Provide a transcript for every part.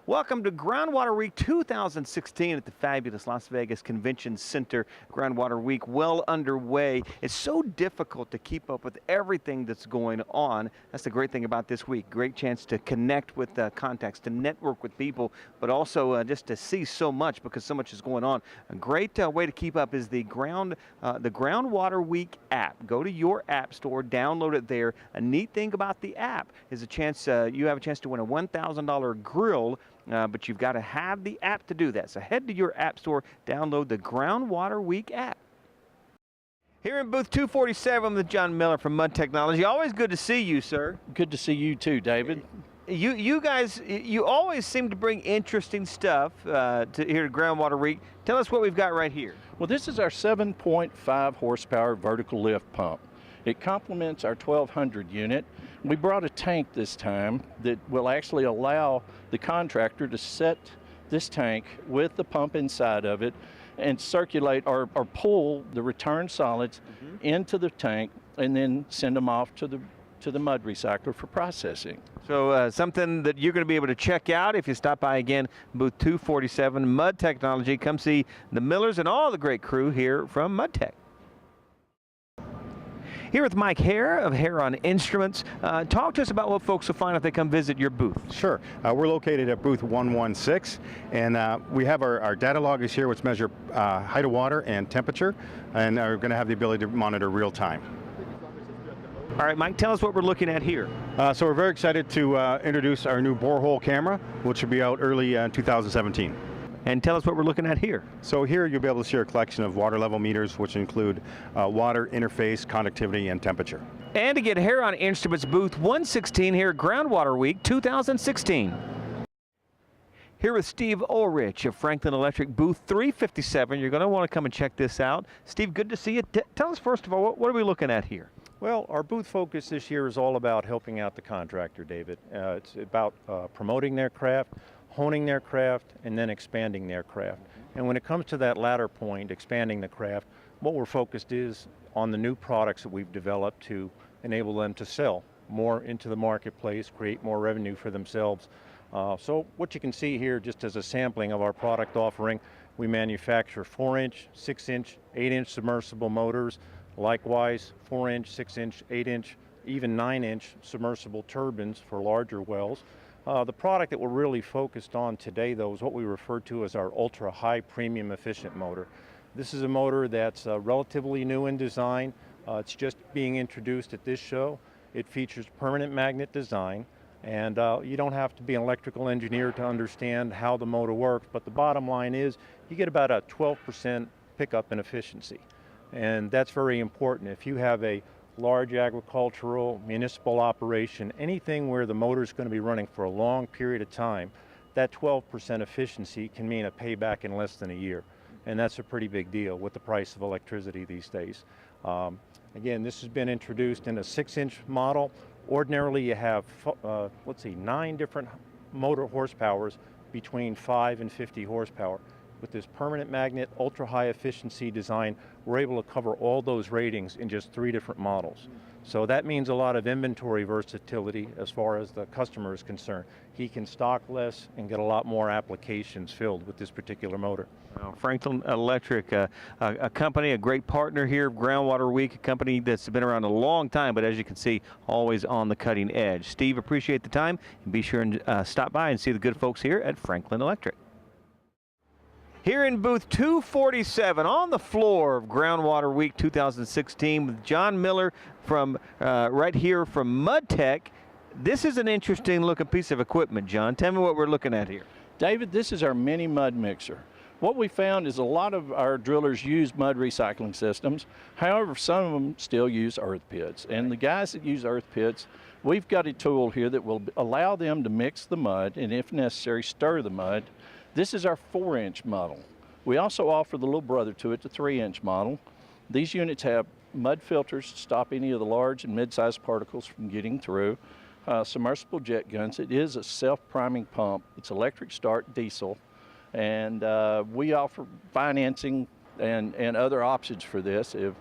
Welcome to Groundwater Week 2016 at the fabulous Las Vegas Convention Center. Groundwater Week well underway. It's so difficult to keep up with everything that's going on. That's the great thing about this week. Great chance to connect with contacts, to network with people, but also just to see so much because so much is going on. A great way to keep up is the Groundwater Week app. Go to your app store, download it there. A neat thing about the app is a chance you have a chance to win a $1,000 grill. But you've got to have the app to do that. So head to your app store, download the Groundwater Week app. Here in booth 247 with John Miller from Mud Technology. Always good to see you, sir. Good to see you too, David. You guys, you always seem to bring interesting stuff here to Groundwater Week. Tell us what we've got right here. Well, this is our 7.5 horsepower vertical lift pump. It complements our 1200 unit. We brought a tank this time that will actually allow the contractor to set this tank with the pump inside of it and circulate or pull the return solids into the tank and then send them off to the mud recycler for processing. So something that you're going to be able to check out if you stop by again, booth 247, Mud Technology. Come see the Millers and all the great crew here from Mud Tech. Here with Mike Hare of Hare on Instruments. Talk to us about what folks will find if they come visit your booth. Sure. We're located at booth 116, and we have our data loggers here which measure height of water and temperature, and are going to have the ability to monitor real time. All right, Mike, tell us what we're looking at here. So we're very excited to introduce our new borehole camera, which will be out early 2017. And tell us what we're looking at here. So here you'll be able to see a collection of water level meters, which include water, interface, conductivity, and temperature. And to get Hare on Instruments booth 116 here at Groundwater Week 2016. Here with Steve Ulrich of Franklin Electric booth 357. You're going to want to come and check this out. Steve, good to see you. Tell us first of all, what are we looking at here? Well, our booth focus this year is all about helping out the contractor, David. It's about promoting their craft, honing their craft, and then expanding their craft. And when it comes to that latter point, expanding the craft, what we're focused is on the new products that we've developed to enable them to sell more into the marketplace, create more revenue for themselves. So what you can see here, just as a sampling of our product offering, we manufacture 4-inch, 6-inch, 8-inch submersible motors, likewise 4-inch, 6-inch, 8-inch, even 9-inch submersible turbines for larger wells. The product that we're really focused on today, though, is what we refer to as our ultra-high premium efficient motor. This is a motor that's relatively new in design. It's just being introduced at this show. It features permanent magnet design, and you don't have to be an electrical engineer to understand how the motor works, but the bottom line is you get about a 12% pickup in efficiency, and that's very important. If you have a large agricultural, municipal operation, anything where the motor is going to be running for a long period of time, that 12% efficiency can mean a payback in less than a year. And that's a pretty big deal with the price of electricity these days. Again, this has been introduced in a 6-inch model. Ordinarily you have, 9 different motor horsepowers between 5 and 50 horsepower. With this permanent magnet, ultra-high efficiency design, we're able to cover all those ratings in just 3 different models. So that means a lot of inventory versatility as far as the customer is concerned. He can stock less and get a lot more applications filled with this particular motor. Franklin Electric, a company, a great partner here of Groundwater Week, a company that's been around a long time, but as you can see, always on the cutting edge. Steve, appreciate the time, and be sure and stop by and see the good folks here at Franklin Electric. Here in booth 247 on the floor of Groundwater Week 2016 with John Miller from right here from Mud Tech. This is an interesting looking piece of equipment, John. Tell me what we're looking at here. David, this is our mini mud mixer. What we found is a lot of our drillers use mud recycling systems. However, some of them still use earth pits. And the guys that use earth pits, we've got a tool here that will allow them to mix the mud and, if necessary, stir the mud. This is our 4-inch model. We also offer the little brother to it, the 3-inch model. These units have mud filters to stop any of the large and mid-sized particles from getting through. Submersible jet guns. It is a self-priming pump. It's electric start diesel. and we offer financing and other options for this if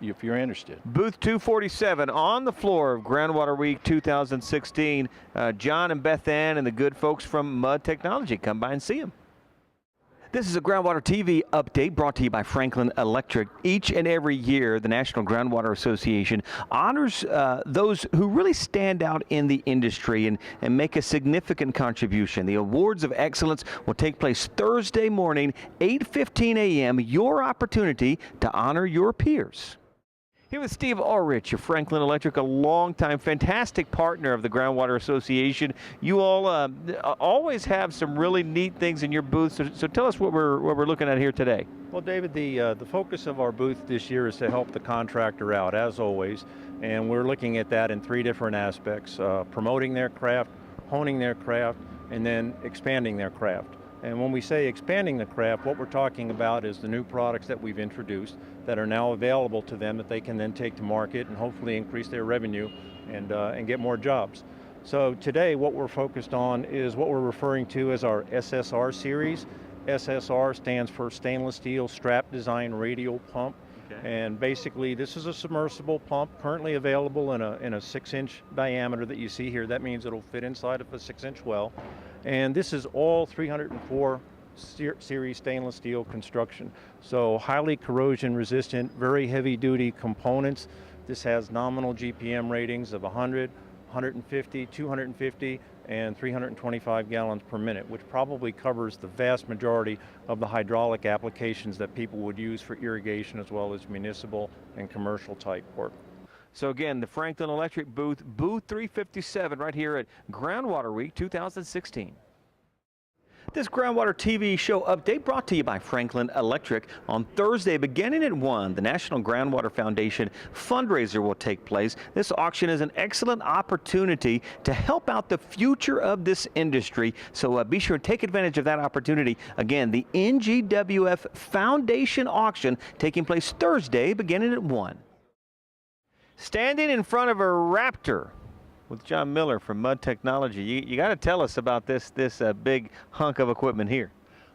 you're interested. Booth 247 on the floor of Groundwater Week 2016. John and Beth Ann and the good folks from Mud Technology. Come by and see them. This is a Groundwater TV update brought to you by Franklin Electric. Each and every year, the National Groundwater Association honors those who really stand out in the industry and make a significant contribution. The Awards of Excellence will take place Thursday morning, 8:15 a.m., your opportunity to honor your peers. Here with Steve Ulrich of Franklin Electric, a longtime fantastic partner of the Groundwater Association. You all always have some really neat things in your booth, so tell us what we're looking at here today. Well, David, the focus of our booth this year is to help the contractor out, as always, and we're looking at that in 3 different aspects: promoting their craft, honing their craft, and then expanding their craft. And when we say expanding the craft, what we're talking about is the new products that we've introduced that are now available to them that they can then take to market and hopefully increase their revenue and get more jobs. So today what we're focused on is what we're referring to as our SSR series. SSR stands for Stainless Steel Strap Design Radial Pump. Okay. And basically this is a submersible pump currently available in a 6-inch diameter that you see here. That means it'll fit inside of a 6-inch well. And this is all 304 series stainless steel construction. So highly corrosion resistant, very heavy duty components. This has nominal GPM ratings of 100, 150, 250, and 325 gallons per minute, which probably covers the vast majority of the hydraulic applications that people would use for irrigation as well as municipal and commercial type work. So again, the Franklin Electric booth, booth 357 right here at Groundwater Week 2016. This Groundwater TV show update brought to you by Franklin Electric. On Thursday, beginning at 1, the National Groundwater Foundation fundraiser will take place. This auction is an excellent opportunity to help out the future of this industry. So be sure to take advantage of that opportunity. Again, the NGWF Foundation auction taking place Thursday, beginning at 1. Standing in front of a Raptor with John Miller from Mud Technology. You got to tell us about this big hunk of equipment here.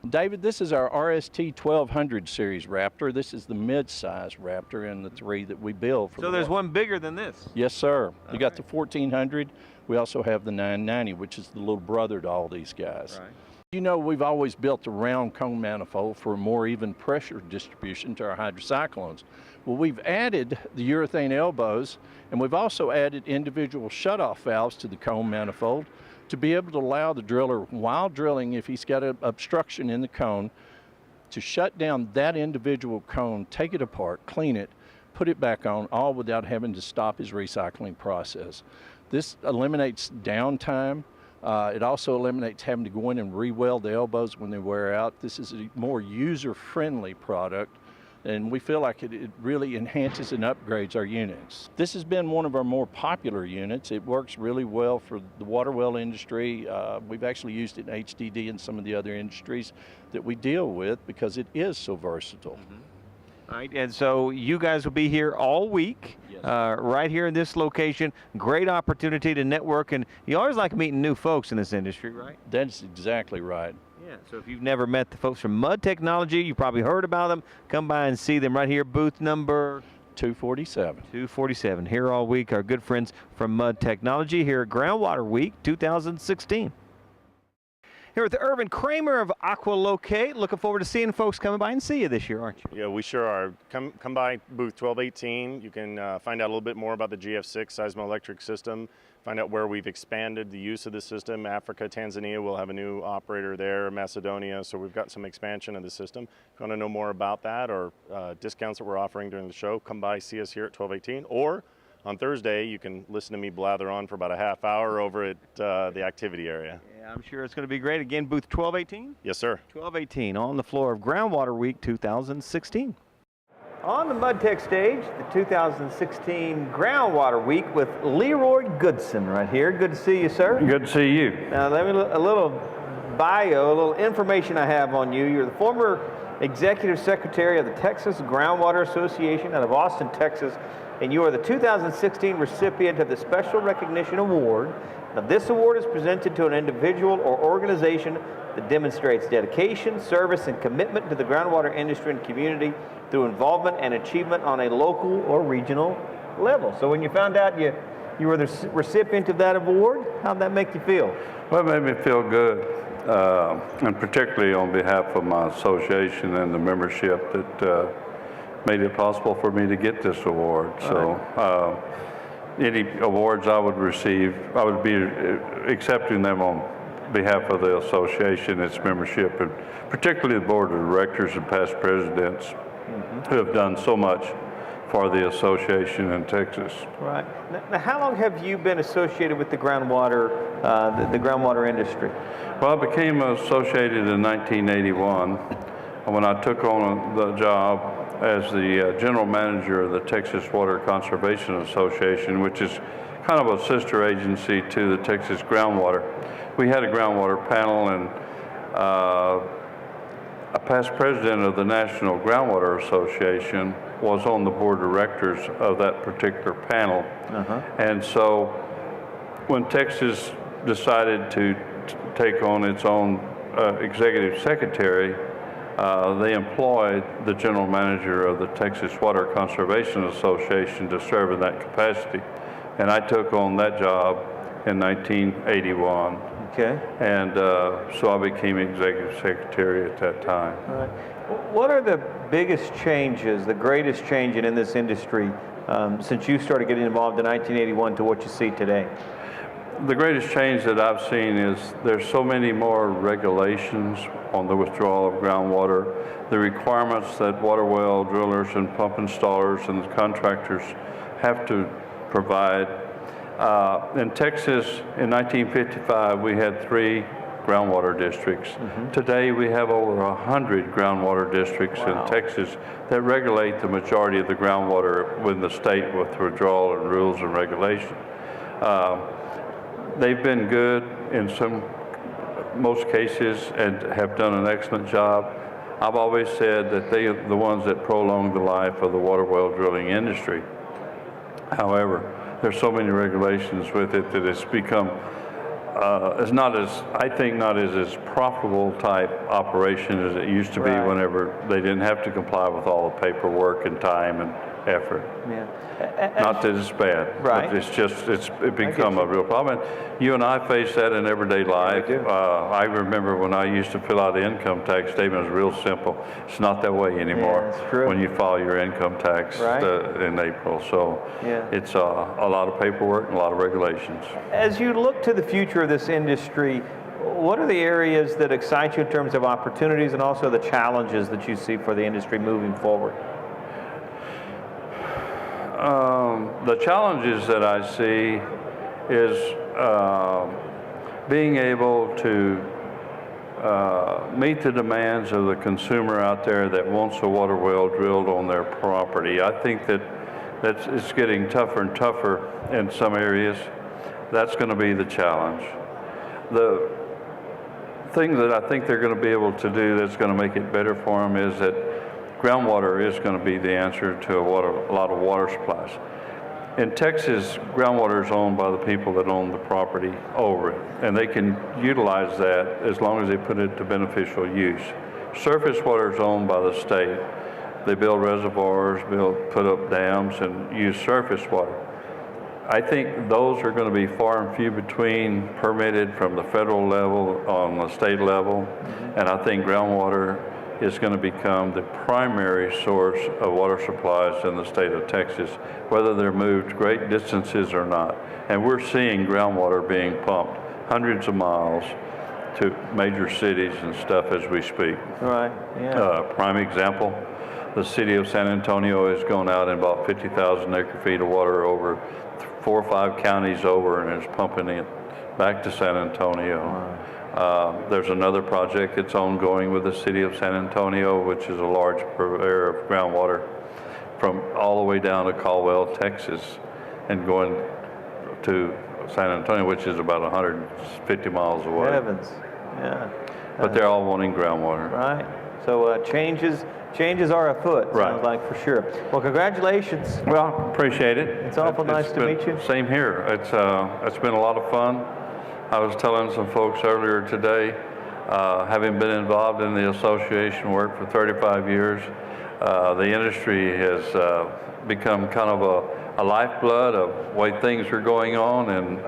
David, this is our RST 1200 series Raptor. This is the mid-size Raptor in the 3 that we build. So there's one bigger than this? Yes, sir. You got the 1400. We also have the 990, which is the little brother to all these guys. Right. You know, we've always built a round cone manifold for a more even pressure distribution to our hydrocyclones. Well, we've added the urethane elbows, and we've also added individual shutoff valves to the cone manifold to be able to allow the driller, while drilling, if he's got an obstruction in the cone, to shut down that individual cone, take it apart, clean it, put it back on, all without having to stop his recycling process. This eliminates downtime. It also eliminates having to go in and re-weld the elbows when they wear out. This is a more user-friendly product, and we feel like it really enhances and upgrades our units. This has been one of our more popular units. It works really well for the water well industry. We've actually used it in HDD and some of the other industries that we deal with because it is so versatile. Mm-hmm. All right, and so you guys will be here all week, yes, right here in this location. Great opportunity to network, and you always like meeting new folks in this industry, right? That's exactly right. Yeah, so if you've never met the folks from Mud Technology, you probably heard about them. Come by and see them right here, booth number 247. 247. Here all week, our good friends from Mud Technology here at Groundwater Week 2016. Here with Irvin Kramer of Aqualocate. Looking forward to seeing folks coming by and see you this year, aren't you? Yeah, we sure are. Come by booth 1218. You can find out a little bit more about the GF6 seismoelectric system, find out where we've expanded the use of the system. Africa, Tanzania, we'll have a new operator there, Macedonia, so we've got some expansion of the system. If you want to know more about that or discounts that we're offering during the show, come by, see us here at 1218. Or on Thursday, you can listen to me blather on for about a half hour over at the activity area. Yeah, I'm sure it's going to be great. Again, booth 1218? Yes, sir. 1218 on the floor of Groundwater Week 2016. On the Mud Tech stage, the 2016 Groundwater Week with Leroy Goodson right here. Good to see you, sir. Good to see you. Now, let me a little bio, a little information I have on you. You're the former Executive Secretary of the Texas Groundwater Association out of Austin, Texas, and you are the 2016 recipient of the Special Recognition Award. Now, this award is presented to an individual or organization that demonstrates dedication, service, and commitment to the groundwater industry and community through involvement and achievement on a local or regional level. So when you found out you were the recipient of that award, how'd that make you feel? Well, it made me feel good, and particularly on behalf of my association and the membership that made it possible for me to get this award. So any awards I would receive, I would be accepting them on behalf of the association, its membership, and particularly the board of directors and past presidents who have done so much for the association in Texas. Right. Now, how long have you been associated with the groundwater, the groundwater industry? Well, I became associated in 1981 when I took on the job as the general manager of the Texas Water Conservation Association, which is kind of a sister agency to the Texas Groundwater. We had a groundwater panel, and a past president of the National Groundwater Association was on the board of directors of that particular panel. And so when Texas decided to take on its own executive secretary, they employed the general manager of the Texas Water Conservation Association to serve in that capacity. And I took on that job in 1981. Okay. And so I became executive secretary at that time. All right. What are the biggest changes, the greatest change in this industry since you started getting involved in 1981 to what you see today? The greatest change that I've seen is there's so many more regulations on the withdrawal of groundwater, the requirements that water well drillers and pump installers and contractors have to provide. In Texas, in 1955, we had 3 groundwater districts. Today, we have over 100 groundwater districts in Texas that regulate the majority of the groundwater within the state with withdrawal and rules and regulation. They've been good in most cases and have done an excellent job. I've always said that they are the ones that prolong the life of the water well drilling industry. However, there's so many regulations with it that it's become, it's not as, I think, not as profitable type operation as it used to be whenever they didn't have to comply with all the paperwork and time and effort. Yeah. Not that it's bad, but it's just, it's become a real problem. And you and I face that in everyday life. I remember when I used to fill out the income tax statement, it was real simple. It's not that way anymore when you file your income tax in April. So it's a lot of paperwork and a lot of regulations. As you look to the future of this industry, what are the areas that excite you in terms of opportunities and also the challenges that you see for the industry moving forward? The challenges that I see is being able to meet the demands of the consumer out there that wants a water well drilled on their property. I think that it's getting tougher and tougher in some areas. That's going to be the challenge. The thing that I think they're going to be able to do that's going to make it better for them is that groundwater is going to be the answer to a lot of water supplies. In Texas, groundwater is owned by the people that own the property over it, and they can utilize that as long as they put it to beneficial use. Surface water is owned by the state. They build reservoirs, put up dams, and use surface water. I think those are going to be far and few between permitted from the federal level on the state level, and I think groundwater is going to become the primary source of water supplies in the state of Texas, whether they're moved great distances or not. And we're seeing groundwater being pumped hundreds of miles to major cities and stuff as we speak. Right, Prime example, the city of San Antonio has gone out and bought 50,000 acre feet of water over 4 or 5 counties over and is pumping it back to San Antonio. Wow. There's another project that's ongoing with the city of San Antonio, which is a large purveyor of groundwater from all the way down to Caldwell, Texas, and going to San Antonio, which is about 150 miles away. Heavens, But they're all wanting groundwater. Right. So changes are afoot, sounds like, for sure. Well, congratulations. Well, appreciate it. It's awful nice to meet you. Same here. It's been a lot of fun. I was telling some folks earlier today, Having been involved in the association work for 35 years, the industry has become kind of a lifeblood of the way things are going on, and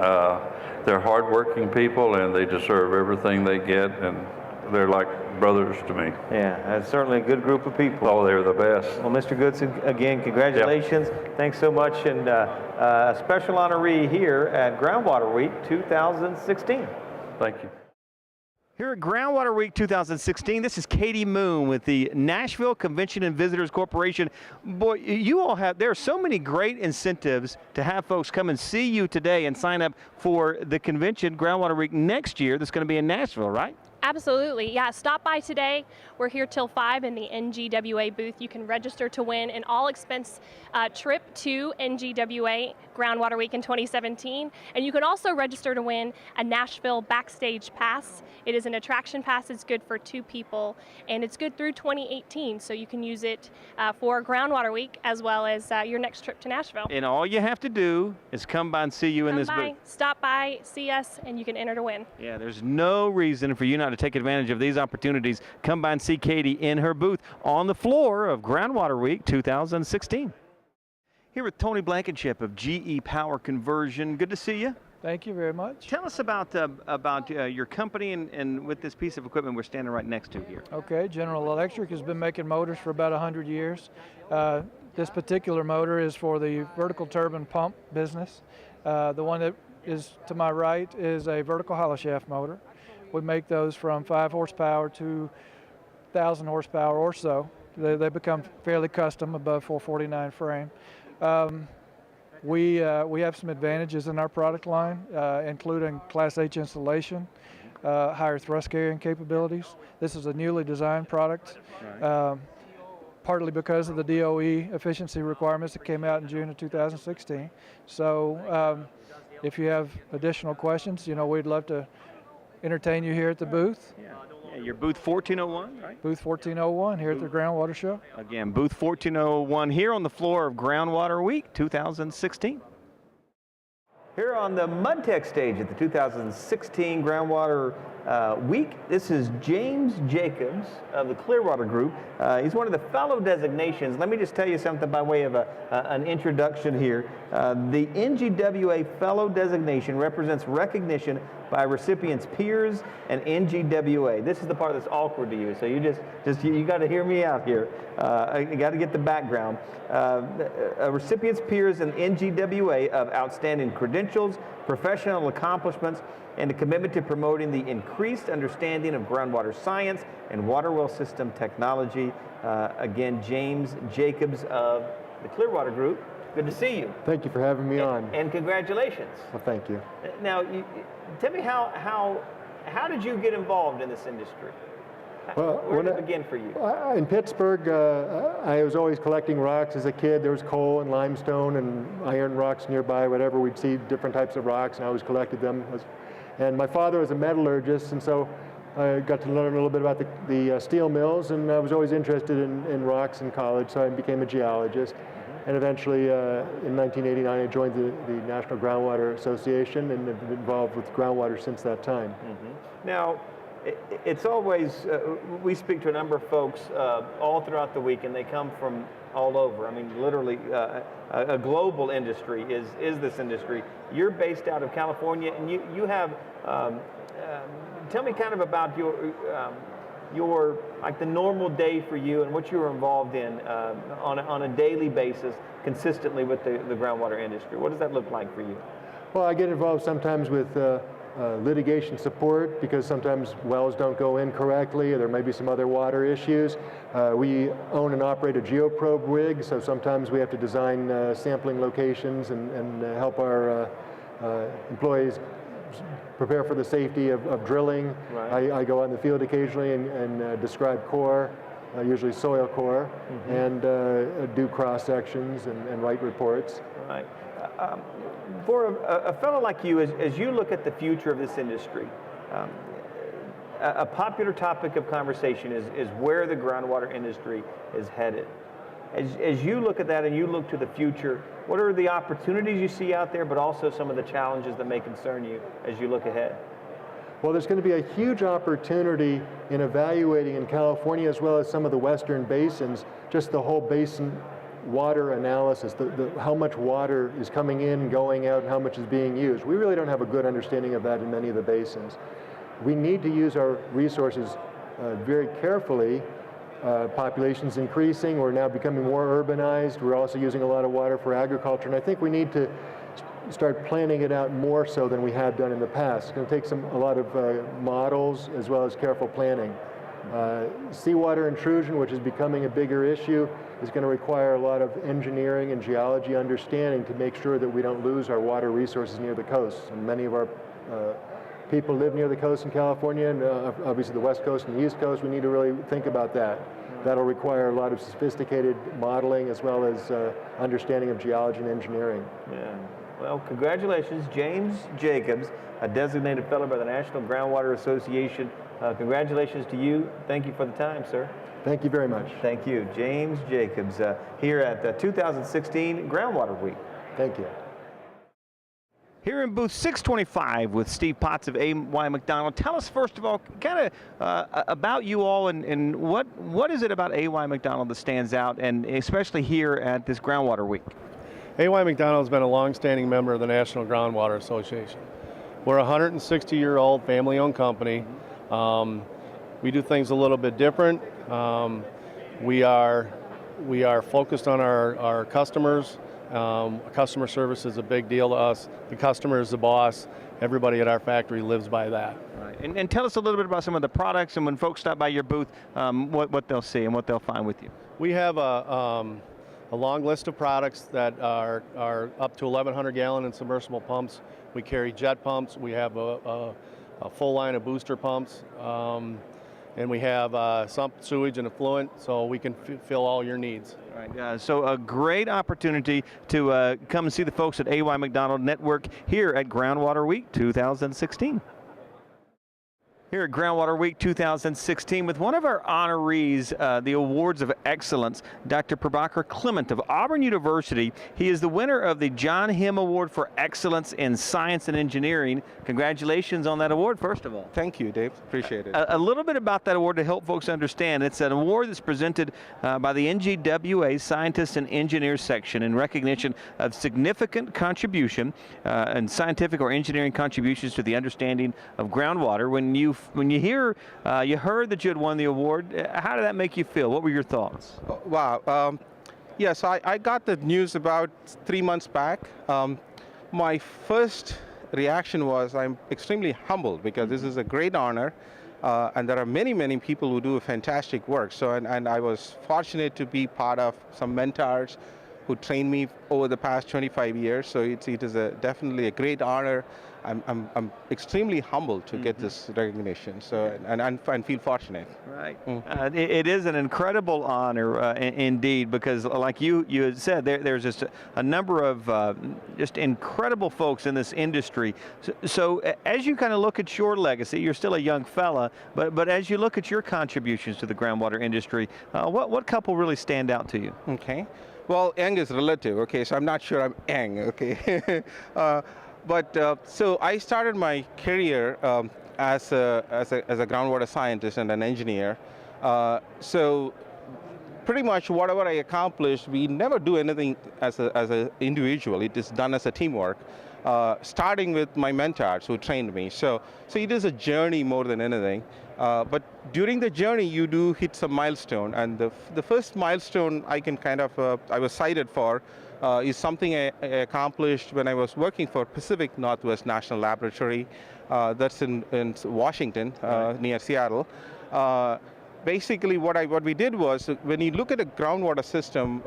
they're hardworking people, and they deserve everything they get, and they're like brothers to me. Yeah, that's certainly a good group of people. Oh, they're the best. Well, Mr. Goodson, again, congratulations. Yep. Thanks so much, and a special honoree here at Groundwater Week 2016. Thank you. Here at Groundwater Week 2016, this is Katie Moon with the Nashville Convention and Visitors Corporation. Boy, you all have, there are so many great incentives to have folks come and see you today and sign up for the convention, Groundwater Week next year, that's going to be in Nashville, right? Absolutely, yeah, stop by today. We're here till 5 in the NGWA booth. You can register to win an all-expense trip to NGWA Groundwater Week in 2017. And you can also register to win a Nashville Backstage Pass. It is an attraction pass. It's good for 2 people, and it's good through 2018. So you can use it for Groundwater Week as well as your next trip to Nashville. And all you have to do is come by and see you in this booth. Stop by, see us, and you can enter to win. Yeah, there's no reason for you not to take advantage of these opportunities. Come by and see Katie in her booth on the floor of Groundwater Week 2016. Here with Tony Blankenship of GE Power Conversion. Good to see you. Thank you very much. Tell us about your company and with this piece of equipment we're standing right next to here. Okay, General Electric has been making motors for about 100 years. This particular motor is for the vertical turbine pump business. The one that is to my right is a vertical hollow shaft motor. We make those from 5 horsepower to 1,000 horsepower or so. They become fairly custom above 449 frame. We have some advantages in our product line, including Class H installation, higher thrust carrying capabilities. This is a newly designed product, partly because of the DOE efficiency requirements that came out in June of 2016. So if you have additional questions, we'd love to entertain you here at the booth. Yeah, your booth 1401, right? Booth 1401 here at the Groundwater Show. Again, booth 1401 here on the floor of Groundwater Week 2016. Here on the MudTech stage at the 2016 Groundwater Week, this is James Jacobs of the Clearwater Group. He's one of the fellow designations. Let me just tell you something by way of an introduction here. The NGWA fellow designation represents recognition by recipients' peers and NGWA. This is the part that's awkward to you, so you got to hear me out here. You got to get the background. Recipients' peers and NGWA of outstanding credentials, professional accomplishments, and a commitment to promoting the increased understanding of groundwater science and water well system technology. Again, James Jacobs of the Clearwater Group. Good to see you. Thank you for having me on. And congratulations. Well, thank you. Now, tell me how did you get involved in this industry? Well, where did it begin for you? In Pittsburgh, I was always collecting rocks as a kid. There was coal and limestone and iron rocks nearby, whatever. We'd see different types of rocks, and I always collected them. And my father was a metallurgist, and so I got to learn a little bit about the steel mills, and I was always interested in rocks in college, so I became a geologist. And eventually, in 1989, I joined the National Groundwater Association and have been involved with groundwater since that time. Now, it's always, we speak to a number of folks all throughout the week, and they come from all over. I mean, literally, a global industry is this industry. You're based out of California, and you have, tell me kind of about your like the normal day for you and what you're involved in on a daily basis consistently with the groundwater industry. What does that look like for you? Well, I get involved sometimes with litigation support because sometimes wells don't go in correctly, or there may be some other water issues. We own and operate a geoprobe rig, so sometimes we have to design sampling locations and help our employees prepare for the safety of drilling. Right. I go out in the field occasionally and describe core, usually soil core, and do cross sections and write reports. Right. For a fellow like you, as you look at the future of this industry, a popular topic of conversation is where the groundwater industry is headed. As you look at that and you look to the future, what are the opportunities you see out there, but also some of the challenges that may concern you as you look ahead? Well, there's going to be a huge opportunity in evaluating in California as well as some of the western basins, just the whole basin water analysis, how much water is coming in, going out, and how much is being used. We really don't have a good understanding of that in many of the basins. We need to use our resources very carefully. Population's increasing, we're now becoming more urbanized, we're also using a lot of water for agriculture, and I think we need to start planning it out more so than we have done in the past. It's going to take a lot of models as well as careful planning. Seawater intrusion, which is becoming a bigger issue, is going to require a lot of engineering and geology understanding to make sure that we don't lose our water resources near the coast. And many of our people live near the coast in California, and obviously the West Coast and the East Coast. We need to really think about that. That'll require a lot of sophisticated modeling as well as understanding of geology and engineering. Yeah. Well, congratulations, James Jacobs, a designated fellow by the National Groundwater Association. Congratulations to you. Thank you for the time, sir. Thank you very much. Thank you. James Jacobs here at the 2016 Groundwater Week. Thank you. Here in booth 625 with Steve Potts of A.Y. McDonald. Tell us, first of all, kind of about you all and what is it about A.Y. McDonald that stands out, and especially here at this Groundwater Week? A.Y. McDonald has been a long-standing member of the National Groundwater Association. We're a 160-year-old family-owned company. We do things a little bit different. We are focused on our customers. Customer service is a big deal to us. The customer is the boss. Everybody at our factory lives by that. Right. And tell us a little bit about some of the products, and when folks stop by your booth, what they'll see and what they'll find with you. We have a long list of products that are up to 1,100 gallon and submersible pumps. We carry jet pumps. We have a full line of booster pumps. And we have sump, sewage, and effluent, so we can fill all your needs. Right. So a great opportunity to come and see the folks at A.Y. McDonald Network here at Groundwater Week 2016. Here at Groundwater Week 2016 with one of our honorees, the Awards of Excellence, Dr. Prabhakar Clement of Auburn University. He is the winner of the John Himm Award for Excellence in Science and Engineering. Congratulations on that award, first of all. Thank you, Dave. Appreciate it. A little bit about that award to help folks understand. It's an award that's presented by the NGWA Scientists and Engineers section in recognition of significant contribution and scientific or engineering contributions to the understanding of groundwater. When you heard that you had won the award, how did that make you feel? What were your thoughts? Wow. Yes, I got the news about 3 months back. My first reaction was I'm extremely humbled because this is a great honor, and there are many, many people who do fantastic work. So, and I was fortunate to be part of some mentors who trained me over the past 25 years. So it is definitely a great honor. I'm extremely humbled to get this recognition. So and feel fortunate. Right. It is an incredible honor indeed, because like you had said, there's just a number of just incredible folks in this industry. So as you kind of look at your legacy, you're still a young fella, but as you look at your contributions to the groundwater industry, what couple really stand out to you? Okay. Well, young is relative. Okay, so I'm not sure I'm young. Okay. So I started my career as a groundwater scientist and an engineer. So pretty much whatever I accomplished, we never do anything as an individual. It is done as a teamwork, starting with my mentors who trained me. So it is a journey more than anything. But during the journey, you do hit some milestone. And the first milestone I can I was cited for is something I accomplished when I was working for Pacific Northwest National Laboratory. That's in Washington, near Seattle. Basically, what we did was, when you look at a groundwater system,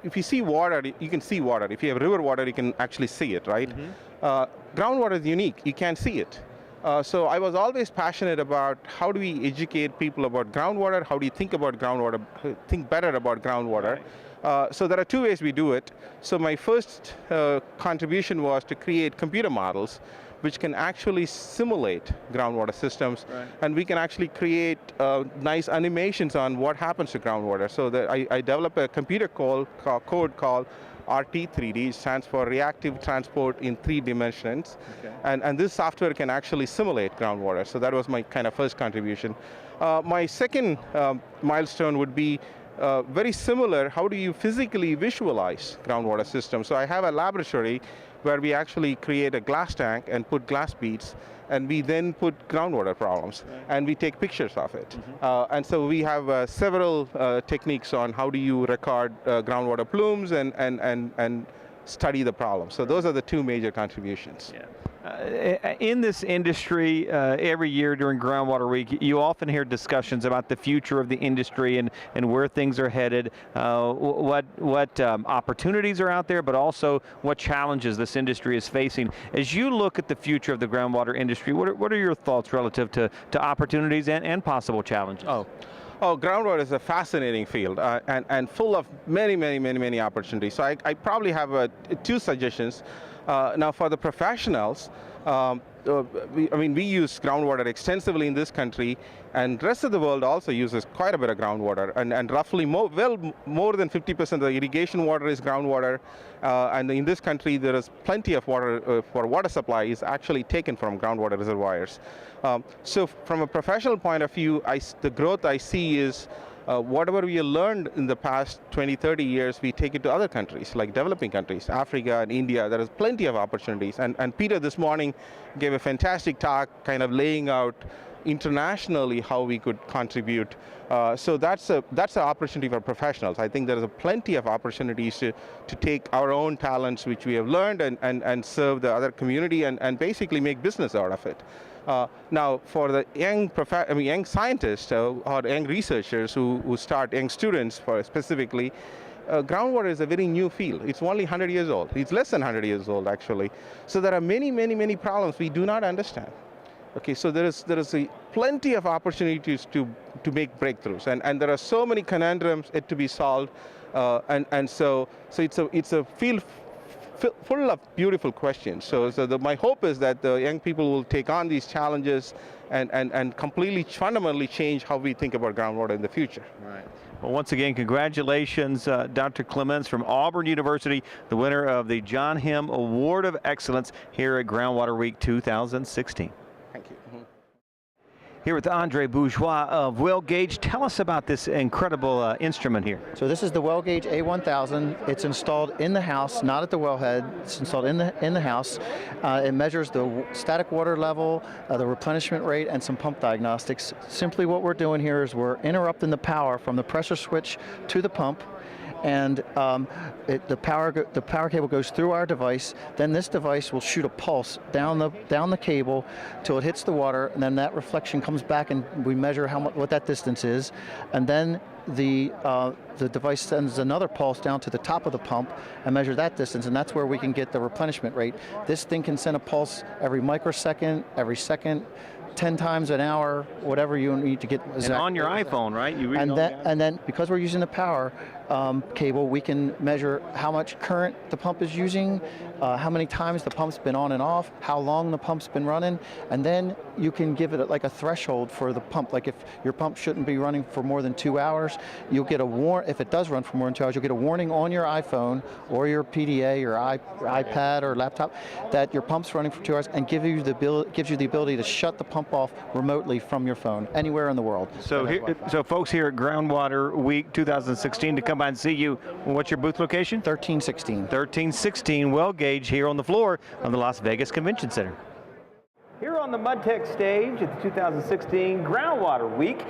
if you see water, you can see water. If you have river water, you can actually see it, right? Groundwater is unique. You can't see it. So I was always passionate about how do we educate people about groundwater, how do you think about groundwater, think better about groundwater. So there are two ways we do it. So my first contribution was to create computer models which can actually simulate groundwater systems, Right. and we can actually create nice animations on what happens to groundwater. So that I developed a computer code called RT3D. It stands for Reactive Transport in 3 Dimensions. Okay. And this software can actually simulate groundwater. So that was my kind of first contribution. My second milestone would be very similar. How do you physically visualize groundwater systems? So I have a laboratory where we actually create a glass tank and put glass beads, and we then put groundwater problems, and we take pictures of it. And so we have several techniques on how do you record groundwater plumes and study the problem. So those are the 2 major contributions. Yeah. In this industry, every year during Groundwater Week, you often hear discussions about the future of the industry and where things are headed, what opportunities are out there, but also what challenges this industry is facing. As you look at the future of the groundwater industry, what are your thoughts relative to opportunities and possible challenges? Oh, groundwater is a fascinating field and full of many opportunities. So I probably have 2 suggestions. Now, for the professionals, we use groundwater extensively in this country, and the rest of the world also uses quite a bit of groundwater, and roughly more than 50% of the irrigation water is groundwater, and in this country there is plenty of water for water supply is actually taken from groundwater reservoirs. So from a professional point of view, the growth I see is whatever we have learned in the past 20, 30 years, we take it to other countries, like developing countries, Africa and India. There is plenty of opportunities. And Peter this morning gave a fantastic talk kind of laying out internationally how we could contribute. So that's an opportunity for professionals. I think there is plenty of opportunities to take our own talents, which we have learned, and serve the other community and basically make business out of it. Now, for the young scientists or young researchers who start, young students specifically, groundwater is a very new field. It's only 100 years old. It's less than 100 years old, actually. So there are many problems we do not understand. Okay, so there is plenty of opportunities to make breakthroughs, and there are so many conundrums yet to be solved, and so it's a field full of beautiful questions. So my hope is that the young people will take on these challenges and completely fundamentally change how we think about groundwater in the future. Right. Well, once again, congratulations, Dr. Clements from Auburn University, the winner of the John Him Award of Excellence here at Groundwater Week 2016. Thank you. Here with Andre Bourgeois of Well Gauge. Tell us about this incredible instrument here. So this is the Well Gauge A1000. It's installed in the house, not at the wellhead. It's installed in the house. It measures the static water level, the replenishment rate, and some pump diagnostics. Simply what we're doing here is we're interrupting the power from the pressure switch to the pump, and the power cable goes through our device. Then this device will shoot a pulse down the cable till it hits the water, and then that reflection comes back, and we measure what that distance is, and then the device sends another pulse down to the top of the pump and measure that distance, and that's where we can get the replenishment rate. This thing can send a pulse every microsecond, every second, 10 times an hour, whatever you need to get. And on your iPhone, right? You read and then because we're using the power cable, we can measure how much current the pump is using, how many times the pump's been on and off, how long the pump's been running, and then you can give it like a threshold for the pump. Like if your pump shouldn't be running for more than 2 hours, you'll get if it does run for more than 2 hours, you'll get a warning on your iPhone or your PDA or iPad or laptop that your pump's running for 2 hours, and gives you the ability to shut the pump off remotely from your phone anywhere in the world. So folks here at Groundwater Week 2016 to come by and see you. What's your booth location? 1316. 1316 Well Gauge here on the floor of the Las Vegas Convention Center. Here on the MudTech stage at the 2016 Groundwater Week,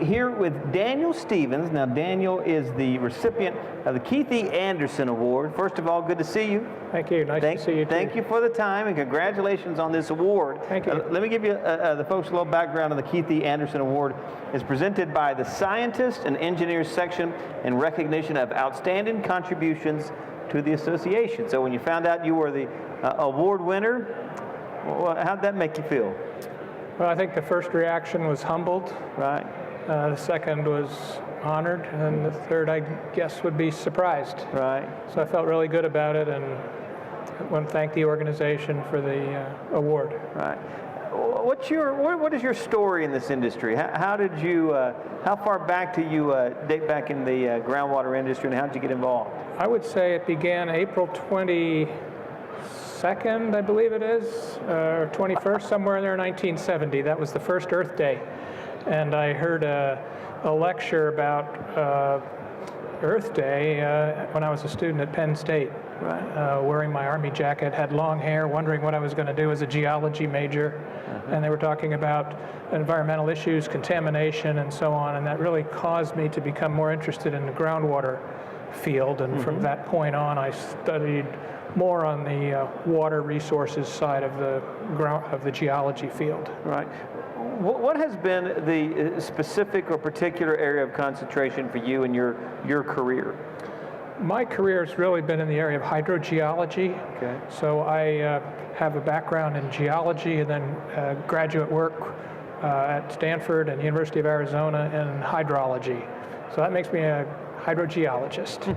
here with Daniel Stevens. Now, Daniel is the recipient of the Keith E. Anderson Award. First of all, good to see you. Thank you. Nice to see you, too. Thank you for the time, and congratulations on this award. Thank you. Let me give you the folks a little background on the Keith E. Anderson Award. It's presented by the Scientists and Engineers section in recognition of outstanding contributions to the association. So when you found out you were the award winner, well, how'd that make you feel? Well, I think the first reaction was humbled. Right. The second was honored, and the third, I guess, would be surprised. Right. So I felt really good about it, and want to thank the organization for the award. Right. What is your story in this industry? How did you, how far back do you date back in the groundwater industry, and how did you get involved? I would say it began April 22nd, I believe it is, or 21st, somewhere in there, 1970. That was the first Earth Day. And I heard a lecture about Earth Day when I was a student at Penn State. Right. Wearing my Army jacket, had long hair, wondering what I was going to do as a geology major. And they were talking about environmental issues, contamination, and so on. And that really caused me to become more interested in the groundwater field. And from that point on, I studied more on the water resources side of the geology field. Right. What has been the specific or particular area of concentration for you in your career? My career has really been in the area of hydrogeology. Okay. So I have a background in geology and then graduate work at Stanford and University of Arizona in hydrology. So that makes me a hydrogeologist.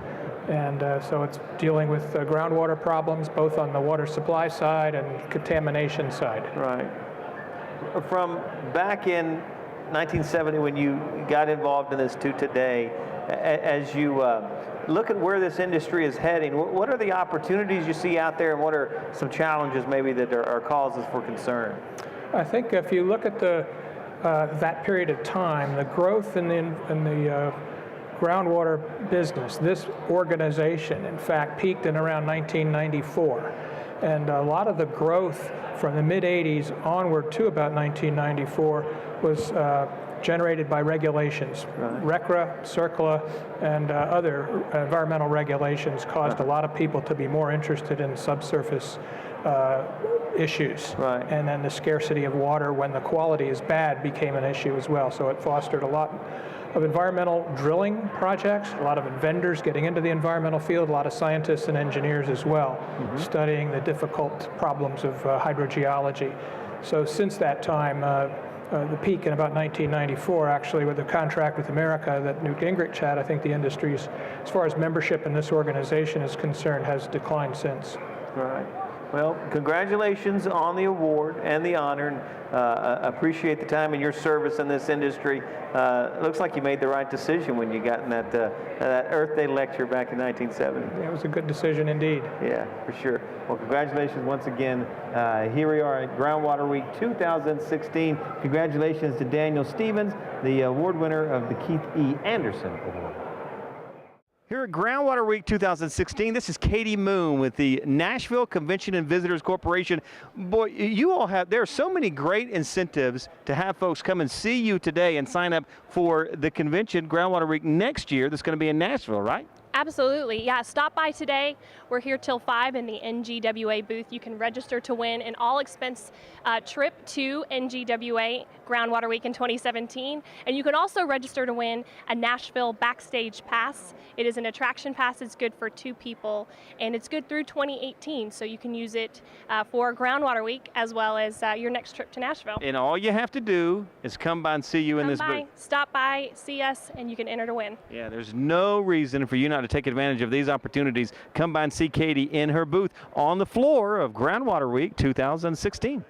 And so it's dealing with groundwater problems, both on the water supply side and contamination side. Right. From back in 1970 when you got involved in this to today, as you look at where this industry is heading, what are the opportunities you see out there, and what are some challenges maybe that are causes for concern? I think if you look at that period of time, the growth in the groundwater business, this organization, in fact, peaked in around 1994. And a lot of the growth from the mid-'80s onward to about 1994 was generated by regulations. RCRA, CERCLA, and other environmental regulations caused a lot of people to be more interested in subsurface issues. Right. And then the scarcity of water when the quality is bad became an issue as well. So it fostered a lot of environmental drilling projects, a lot of vendors getting into the environmental field, a lot of scientists and engineers as well, studying the difficult problems of hydrogeology. So since that time, the peak in about 1994, actually, with the contract with America that Newt Gingrich had, I think the industry's, as far as membership in this organization is concerned, has declined since. Right. Well, congratulations on the award and the honor, and appreciate the time and your service in this industry. It looks like you made the right decision when you got in that Earth Day lecture back in 1970. Yeah, it was a good decision indeed. Yeah, for sure. Well, congratulations once again. Here we are at Groundwater Week 2016. Congratulations to Daniel Stevens, the award winner of the Keith E. Anderson Award. Here at Groundwater Week 2016, this is Katie Moon with the Nashville Convention and Visitors Corporation. Boy, you all have, there are so many great incentives to have folks come and see you today and sign up for the convention, Groundwater Week next year, that's going to be in Nashville, right? Absolutely, yeah. Stop by today. We're here till 5 in the NGWA booth. You can register to win an all-expense trip to NGWA Groundwater Week in 2017. And you can also register to win a Nashville Backstage Pass. It is an attraction pass. It's good for 2 people, and it's good through 2018. So you can use it for Groundwater Week as well as your next trip to Nashville. And all you have to do is come by and see you in this booth. Stop by, see us, and you can enter to win. Yeah, there's no reason for you not to take advantage of these opportunities. Come by and see Katie in her booth on the floor of Groundwater Week 2016.